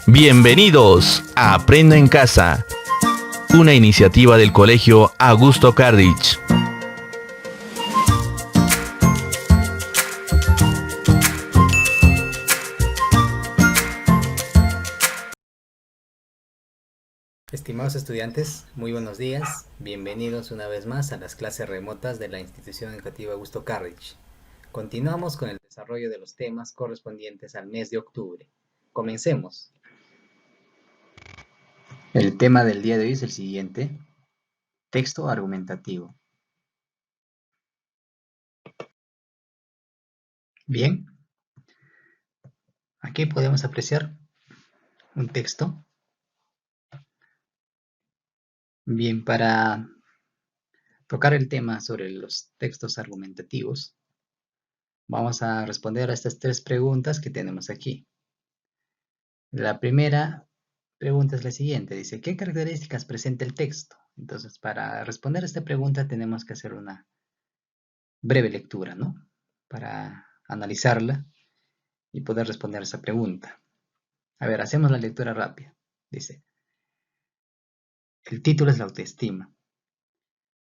Bienvenidos a Aprendo en Casa, una iniciativa del Colegio Augusto Carlich. Estimados estudiantes, muy buenos días. Bienvenidos una vez más a las clases remotas de la Institución Educativa Augusto Carlich. Continuamos con el desarrollo de los temas correspondientes al mes de octubre. Comencemos. El tema del día de hoy es el siguiente: texto argumentativo. Bien, aquí podemos apreciar un texto. Bien, para tocar el tema sobre los textos argumentativos, vamos a responder a estas tres preguntas que tenemos aquí. La primera pregunta es la siguiente, dice, ¿qué características presenta el texto? Entonces, para responder a esta pregunta tenemos que hacer una breve lectura, ¿no? Para analizarla y poder responder a esa pregunta. A ver, hacemos la lectura rápida. Dice, el título es la autoestima.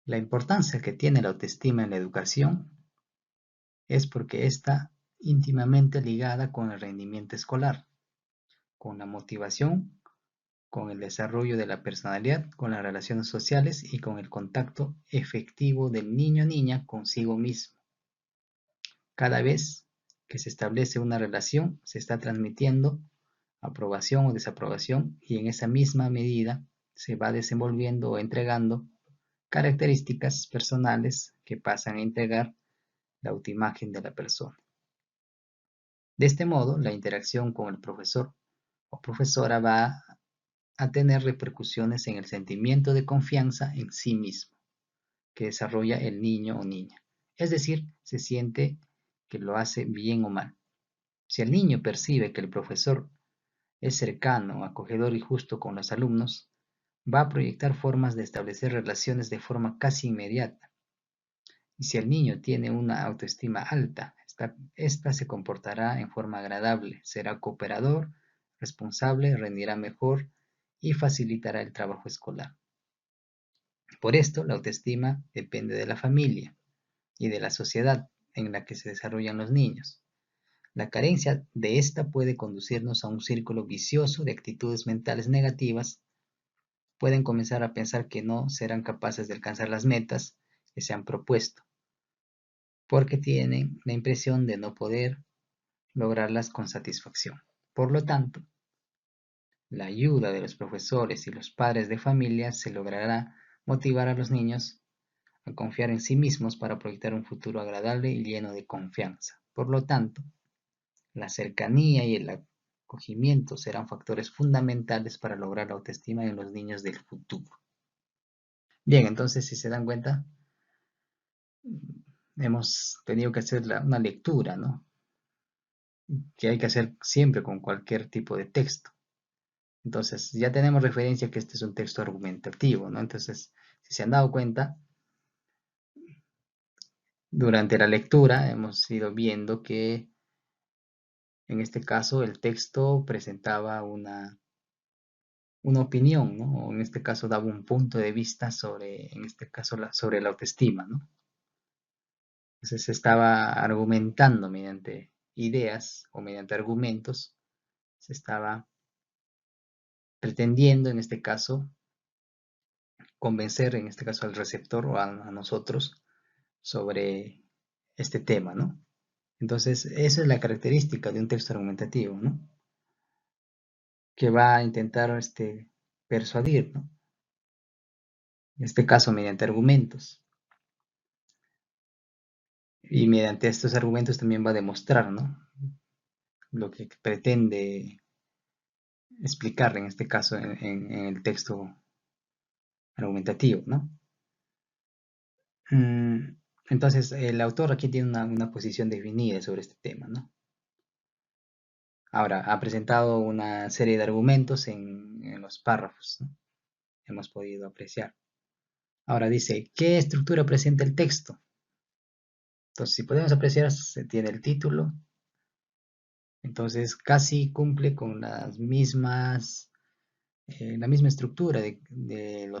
La importancia que tiene la autoestima en la educación es porque está íntimamente ligada con el rendimiento escolar, con la motivación, con el desarrollo de la personalidad, con las relaciones sociales y con el contacto efectivo del niño o niña consigo mismo. Cada vez que se establece una relación, se está transmitiendo aprobación o desaprobación y en esa misma medida se va desenvolviendo o entregando características personales que pasan a integrar la autoimagen de la persona. De este modo, la interacción con el profesor o profesora va a tener repercusiones en el sentimiento de confianza en sí mismo que desarrolla el niño o niña. Es decir, se siente que lo hace bien o mal. Si el niño percibe que el profesor es cercano, acogedor y justo con los alumnos, va a proyectar formas de establecer relaciones de forma casi inmediata. Y si el niño tiene una autoestima alta, esta se comportará en forma agradable, será cooperador, responsable, rendirá mejor y facilitará el trabajo escolar. Por esto, la autoestima depende de la familia y de la sociedad en la que se desarrollan los niños. La carencia de esta puede conducirnos a un círculo vicioso de actitudes mentales negativas. Pueden comenzar a pensar que no serán capaces de alcanzar las metas que se han propuesto, porque tienen la impresión de no poder lograrlas con satisfacción. Por lo tanto, la ayuda de los profesores y los padres de familia se logrará motivar a los niños a confiar en sí mismos para proyectar un futuro agradable y lleno de confianza. Por lo tanto, la cercanía y el acogimiento serán factores fundamentales para lograr la autoestima en los niños del futuro. Bien, entonces si se dan cuenta, hemos tenido que hacer una lectura, ¿no? Que hay que hacer siempre con cualquier tipo de texto. Entonces ya tenemos referencia que este es un texto argumentativo, ¿no? Entonces, si se han dado cuenta, durante la lectura hemos ido viendo que en este caso el texto presentaba una opinión, ¿no? O en este caso daba un punto de vista sobre, en este caso, sobre la autoestima, ¿no? Entonces se estaba argumentando mediante ideas o mediante argumentos, se estaba pretendiendo, en este caso, convencer, en este caso, al receptor o a nosotros sobre este tema, ¿no? Entonces, esa es la característica de un texto argumentativo, ¿no? Que va a intentar persuadir, ¿no? En este caso, mediante argumentos. Y mediante estos argumentos también va a demostrar, ¿no? Lo que pretende explicar, en este caso, en el texto argumentativo, ¿no? Entonces, el autor aquí tiene una posición definida sobre este tema, ¿no? Ahora, ha presentado una serie de argumentos en los párrafos, ¿no? Hemos podido apreciar. Ahora dice, ¿qué estructura presenta el texto? Entonces, si podemos apreciar, se tiene el título, Entonces casi cumple con las mismas, la misma estructura de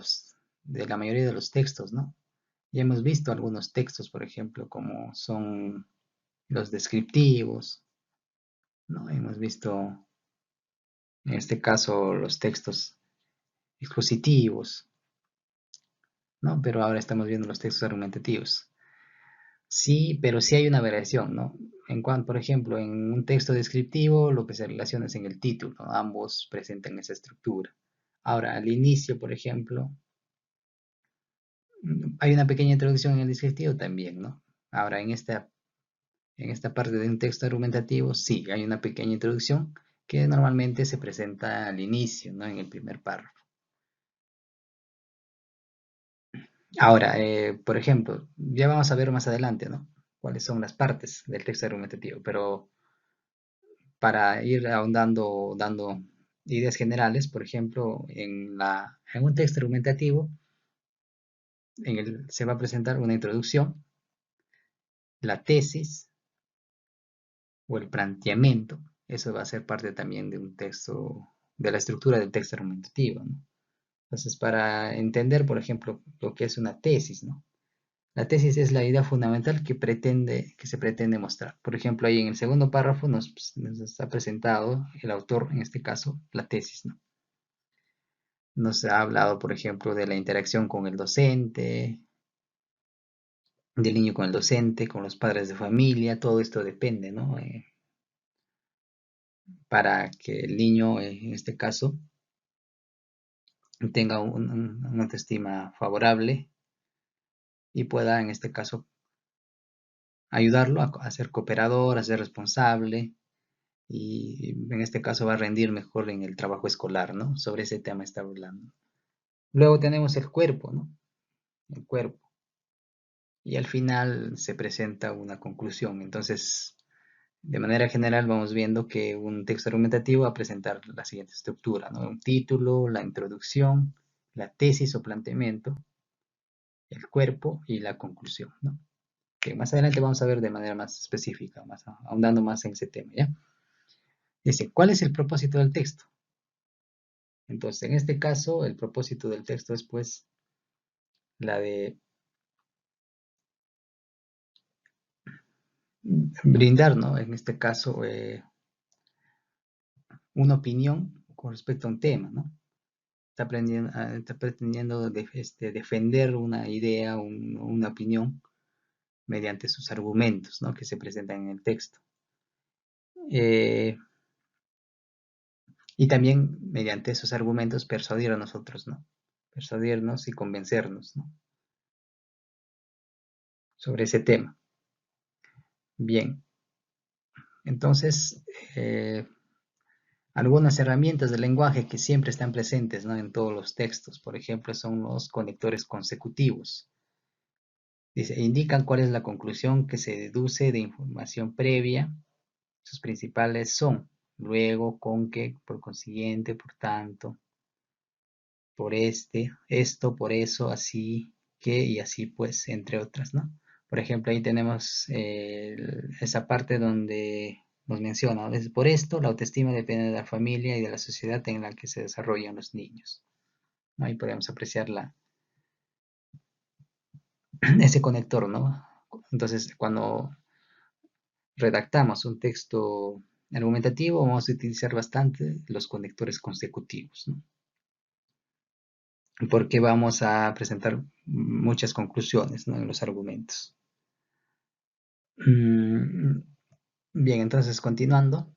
la mayoría de los textos, ¿no? Ya hemos visto algunos textos, por ejemplo, como son los descriptivos, ¿no? Hemos visto, en este caso, los textos expositivos, ¿no? Pero ahora estamos viendo los textos argumentativos. Sí, pero sí hay una variación, ¿no? En cuanto, por ejemplo, en un texto descriptivo, lo que se relaciona es en el título, ¿no? Ambos presentan esa estructura. Ahora, al inicio, por ejemplo, hay una pequeña introducción en el descriptivo también, ¿no? Ahora, en esta parte de un texto argumentativo, sí, hay una pequeña introducción que normalmente se presenta al inicio, ¿no? En el primer párrafo. Ahora, por ejemplo, ya vamos a ver más adelante, ¿no? Cuáles son las partes del texto argumentativo, pero para ir ahondando, dando ideas generales, por ejemplo, en un texto argumentativo, se va a presentar una introducción, la tesis o el planteamiento. Eso va a ser parte también de un texto, de la estructura del texto argumentativo, ¿no? Entonces, para entender, por ejemplo, lo que es una tesis, ¿no? La tesis es la idea fundamental que se pretende mostrar. Por ejemplo, ahí en el segundo párrafo nos está presentado el autor, en este caso, la tesis, ¿no? Nos ha hablado, por ejemplo, de la interacción con el docente, del niño con el docente, con los padres de familia, todo esto depende, ¿no? Para que el niño, en este caso, tenga una autoestima favorable y pueda, en este caso, ayudarlo a ser cooperador, a ser responsable y en este caso va a rendir mejor en el trabajo escolar, ¿no? Sobre ese tema está hablando. Luego tenemos el cuerpo, ¿no? El cuerpo. Y al final se presenta una conclusión. Entonces, de manera general vamos viendo que un texto argumentativo va a presentar la siguiente estructura, ¿no? Un título, la introducción, la tesis o planteamiento, el cuerpo y la conclusión, ¿no? Que más adelante vamos a ver de manera más específica, más ahondando más en ese tema, ¿ya? Dice, ¿cuál es el propósito del texto? Entonces, en este caso, el propósito del texto es, pues, la de brindar, ¿no? En este caso, una opinión con respecto a un tema, ¿no? Está pretendiendo defender una idea, una opinión mediante sus argumentos, ¿no? Que se presentan en el texto. Y también mediante esos argumentos persuadir a nosotros, ¿no? Persuadirnos y convencernos, ¿no? Sobre ese tema. Bien, entonces, algunas herramientas del lenguaje que siempre están presentes, ¿no? En todos los textos, por ejemplo, son los conectores consecutivos. Dice, indican cuál es la conclusión que se deduce de información previa. Sus principales son luego, con que, por consiguiente, por tanto, por esto, por eso, así que y así pues, entre otras, ¿no? Por ejemplo, ahí tenemos esa parte donde nos menciona, ¿no? Es por esto la autoestima depende de la familia y de la sociedad en la que se desarrollan los niños. Ahí podemos apreciar ese conector, ¿no? Entonces, cuando redactamos un texto argumentativo, vamos a utilizar bastante los conectores consecutivos, ¿no? Porque vamos a presentar muchas conclusiones, ¿no? En los argumentos. Bien, entonces continuando,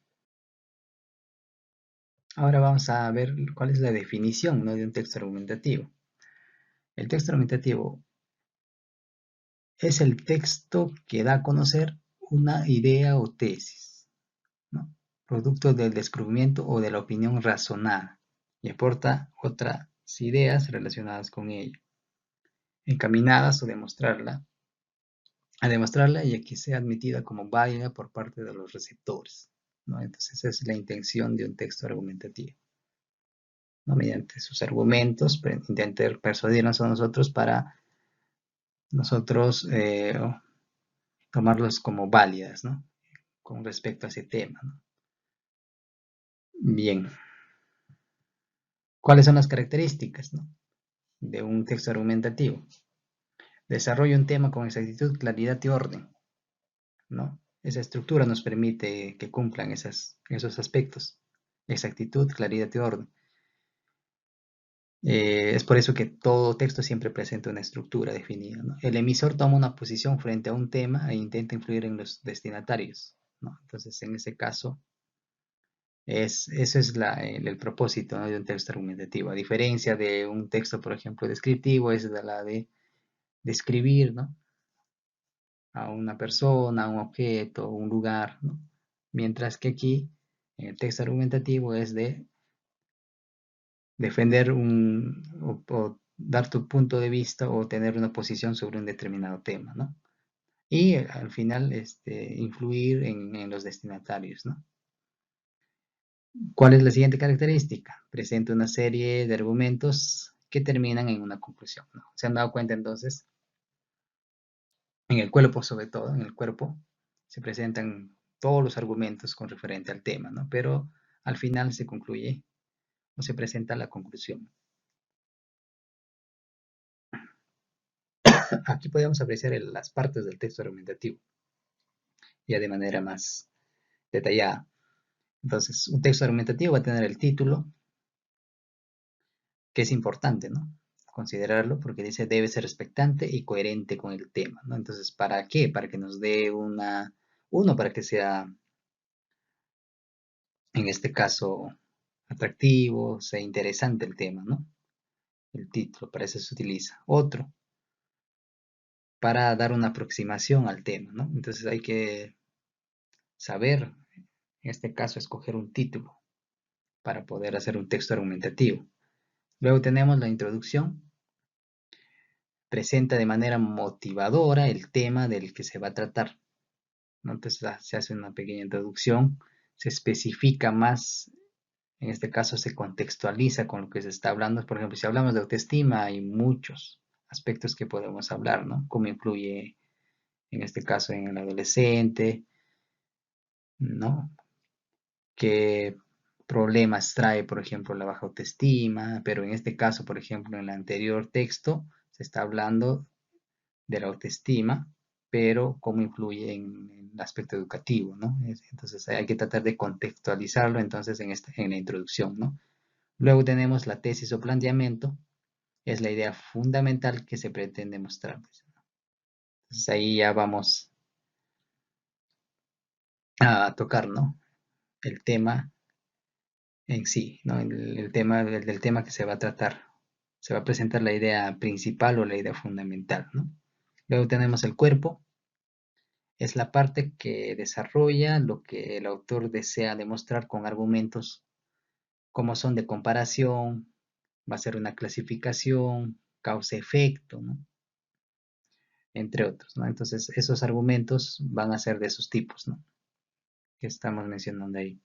ahora vamos a ver cuál es la definición, ¿no? De un texto argumentativo. El texto argumentativo es el texto que da a conocer una idea o tesis, ¿no? Producto del descubrimiento o de la opinión razonada y aporta otras ideas relacionadas con ella, encaminadas a demostrarla y a que sea admitida como válida por parte de los receptores, ¿no? Entonces esa es la intención de un texto argumentativo, ¿no? Mediante sus argumentos, intentar persuadirnos a nosotros para nosotros tomarlos como válidas, ¿no? Con respecto a ese tema, ¿no? Bien, ¿cuáles son las características, ¿no?, de un texto argumentativo? Desarrolla un tema con exactitud, claridad y orden, ¿no? Esa estructura nos permite que cumplan esos aspectos: exactitud, claridad y orden. Es por eso que todo texto siempre presenta una estructura definida, ¿no? El emisor toma una posición frente a un tema e intenta influir en los destinatarios, ¿no? Entonces, en ese caso, ese es el propósito, ¿no?, de un texto argumentativo. A diferencia de un texto, por ejemplo, descriptivo, es la de describir, ¿no?, a una persona, un objeto, un lugar, ¿no? Mientras que aquí, en el texto argumentativo, es de defender o dar tu punto de vista o tener una posición sobre un determinado tema, ¿no? Y al final, influir en los destinatarios, ¿no? ¿Cuál es la siguiente característica? Presenta una serie de argumentos que terminan en una conclusión, ¿no? ¿Se han dado cuenta entonces? En el cuerpo, sobre todo, en el cuerpo, se presentan todos los argumentos con referente al tema, ¿no? Pero al final se concluye o se presenta la conclusión. Aquí podemos apreciar las partes del texto argumentativo, ya de manera más detallada. Entonces, un texto argumentativo va a tener el título, que es importante, ¿no?, considerarlo, porque dice debe ser expectante y coherente con el tema, ¿no? Entonces, ¿para qué? Para que nos dé para que sea, en este caso, atractivo, sea interesante el tema, ¿no? El título, para eso se utiliza. Otro, para dar una aproximación al tema, ¿no? Entonces hay que saber, en este caso, escoger un título para poder hacer un texto argumentativo. Luego tenemos la introducción. Presenta de manera motivadora el tema del que se va a tratar, ¿no? Entonces se hace una pequeña introducción, se especifica más, en este caso se contextualiza con lo que se está hablando. Por ejemplo, si hablamos de autoestima, hay muchos aspectos que podemos hablar, ¿no? Cómo influye, en este caso, en el adolescente, ¿no? ¿Qué problemas trae, por ejemplo, la baja autoestima? Pero en este caso, por ejemplo, en el anterior texto, se está hablando de la autoestima, pero cómo influye en el aspecto educativo, ¿no? Entonces hay que tratar de contextualizarlo entonces en la introducción, ¿no? Luego tenemos la tesis o planteamiento, es la idea fundamental que se pretende mostrar. Entonces ahí ya vamos a tocar, ¿no?, el tema en sí, ¿no? El tema del tema que se va a tratar. Se va a presentar la idea principal o la idea fundamental, ¿no? Luego tenemos el cuerpo. Es la parte que desarrolla lo que el autor desea demostrar con argumentos como son de comparación, va a ser una clasificación, causa-efecto, ¿no?, entre otros, ¿no? Entonces, esos argumentos van a ser de esos tipos, ¿no?, que estamos mencionando ahí.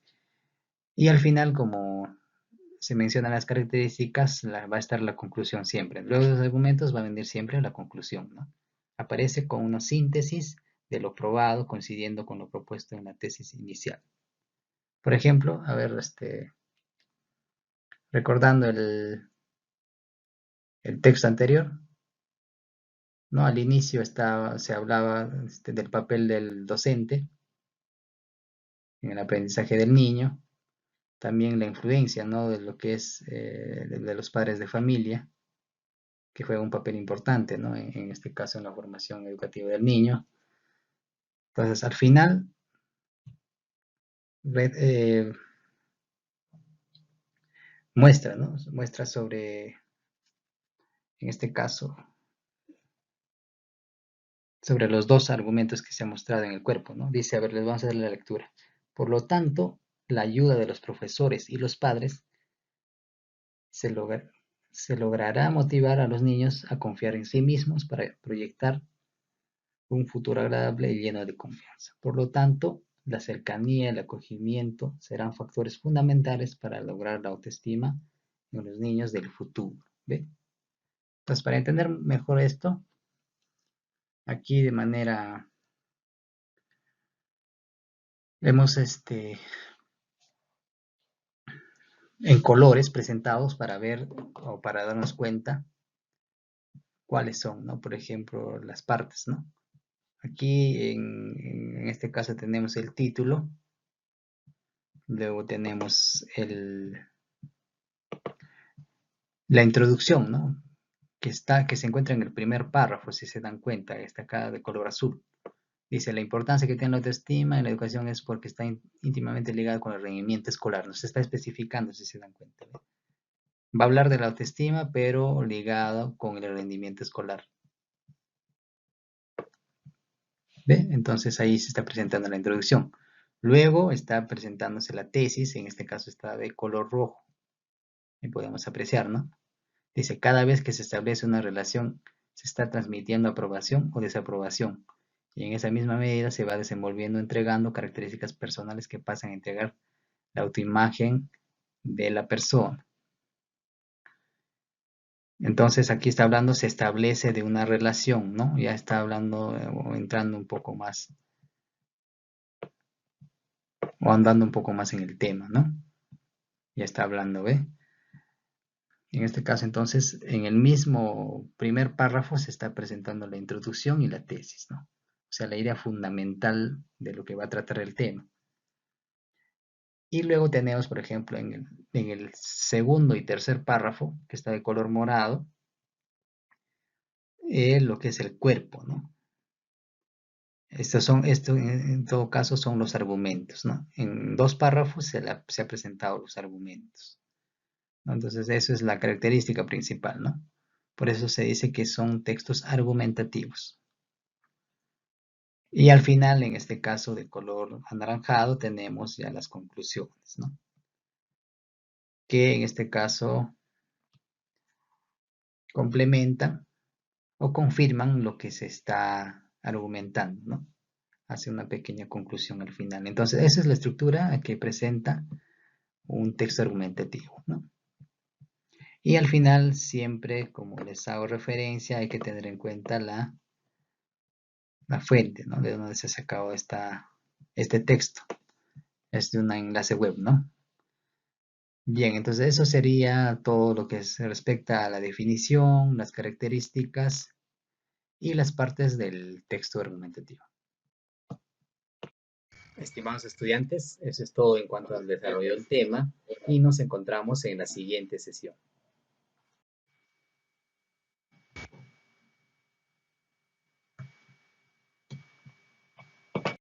Y al final, como se mencionan las características, va a estar la conclusión siempre. Luego de los argumentos va a venir siempre la conclusión, ¿no? Aparece con una síntesis de lo probado, coincidiendo con lo propuesto en la tesis inicial. Por ejemplo, a ver, recordando el texto anterior, ¿no? Al inicio se hablaba del papel del docente en el aprendizaje del niño, también la influencia, ¿no?, de lo que es de los padres de familia, que juega un papel importante, ¿no?, en este caso en la formación educativa del niño. Entonces, al final, muestra, ¿no?, muestra sobre, en este caso, sobre los dos argumentos que se han mostrado en el cuerpo, ¿no? Dice, a ver, les vamos a dar la lectura. Por lo tanto, la ayuda de los profesores y los padres se logrará motivar a los niños a confiar en sí mismos para proyectar un futuro agradable y lleno de confianza. Por lo tanto, la cercanía y el acogimiento serán factores fundamentales para lograr la autoestima en los niños del futuro. ¿Ve? Pues para entender mejor esto, aquí de manera hemos en colores presentados para ver o para darnos cuenta cuáles son, ¿no? Por ejemplo, las partes, ¿no? Aquí en este caso tenemos el título, luego tenemos la introducción, ¿no? Que se encuentra en el primer párrafo, si se dan cuenta, está acá de color azul. Dice, la importancia que tiene la autoestima en la educación es porque está íntimamente ligada con el rendimiento escolar. Nos está especificando, si se dan cuenta. ¿Ve? Va a hablar de la autoestima, pero ligado con el rendimiento escolar. ¿Ve? Entonces ahí se está presentando la introducción. Luego está presentándose la tesis, en este caso está de color rojo. Y podemos apreciar, ¿no? Dice, cada vez que se establece una relación, se está transmitiendo aprobación o desaprobación. Y en esa misma medida se va desenvolviendo, entregando características personales que pasan a entregar la autoimagen de la persona. Entonces aquí está hablando, se establece de una relación, ¿no? Ya está hablando o entrando un poco más, o andando un poco más en el tema, ¿no? Ya está hablando, ¿ve? En este caso, entonces, en el mismo primer párrafo se está presentando la introducción y la tesis, ¿no? O sea, la idea fundamental de lo que va a tratar el tema. Y luego tenemos, por ejemplo, en el segundo y tercer párrafo, que está de color morado, lo que es el cuerpo, ¿no? Esto en todo caso son los argumentos, ¿no? En dos párrafos se ha presentado los argumentos, ¿no? Entonces, eso es la característica principal, ¿no? Por eso se dice que son textos argumentativos. Y al final, en este caso de color anaranjado, tenemos ya las conclusiones, ¿no? Que en este caso complementan o confirman lo que se está argumentando, ¿no? Hace una pequeña conclusión al final. Entonces, esa es la estructura que presenta un texto argumentativo, ¿no? Y al final, siempre, como les hago referencia, hay que tener en cuenta la fuente, ¿no? De donde se ha sacado este texto. Es de un enlace web, ¿no? Bien, entonces eso sería todo lo que se respecta a la definición, las características y las partes del texto argumentativo. Estimados estudiantes, eso es todo en cuanto al desarrollo del tema y nos encontramos en la siguiente sesión.